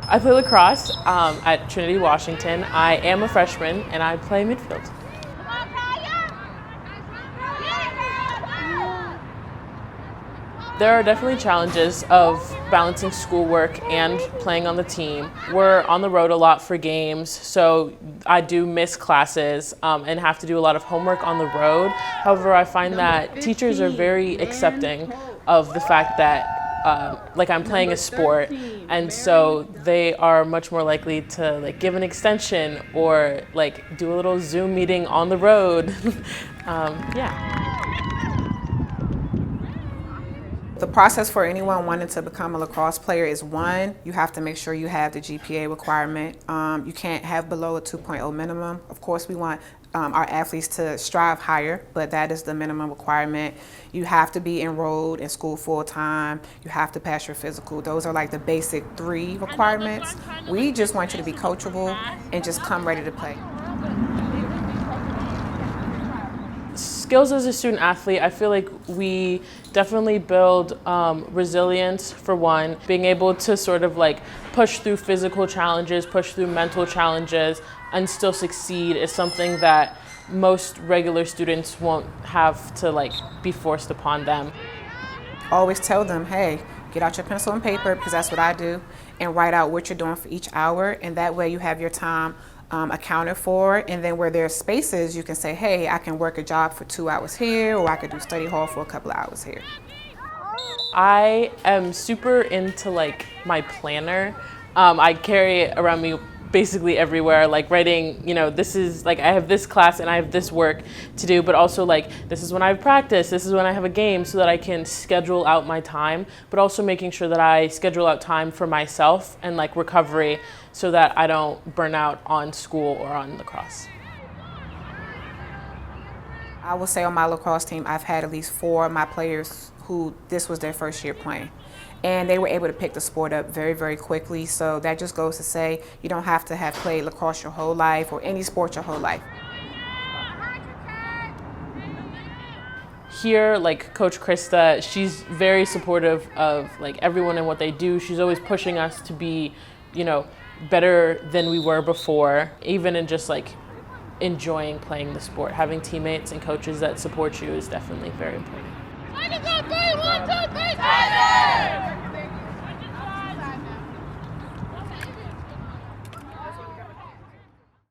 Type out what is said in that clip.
I play lacrosse at Trinity Washington. I am a freshman and I play midfield. There are definitely challenges of balancing schoolwork and playing on the team. We're on the road a lot for games, so I do miss classes and have to do a lot of homework on the road. However, I find that teachers are very accepting of the fact that I'm playing a sport, and so they are much more likely to give an extension or do a little Zoom meeting on the road. Yeah. The process for anyone wanting to become a lacrosse player is one, you have to make sure you have the GPA requirement. You can't have below a 2.0 minimum. Of course, we want our athletes to strive higher, but that is the minimum requirement. You have to be enrolled in school full time. You have to pass your physical. Those are like the basic 3 requirements. We just want you to be coachable and just come ready to play. Skills as a student athlete, I feel like we definitely build resilience for one. Being able to sort of push through physical challenges, push through mental challenges, and still succeed is something that most regular students won't have to be forced upon them. Always tell them, hey, get out your pencil and paper, because that's what I do, and write out what you're doing for each hour, and that way you have your time accounted for, and then where there's spaces you can say, hey, I can work a job for 2 hours here, or I could do study hall for a couple of hours here. I am super into my planner. I carry it around me basically everywhere, writing, this is I have this class and I have this work to do, but also this is when I have practice, this is when I have a game, so that I can schedule out my time, but also making sure that I schedule out time for myself and recovery so that I don't burn out on school or on lacrosse. I will say on my lacrosse team, I've had at least 4 of my players who this was their first year playing. And they were able to pick the sport up very, very quickly. So that just goes to say you don't have to have played lacrosse your whole life or any sport your whole life. Here, Coach Krista, she's very supportive of everyone and what they do. She's always pushing us to be, better than we were before, even in just enjoying playing the sport. Having teammates and coaches that support you is definitely very important. 1, 2, 3, 1, 2, 3,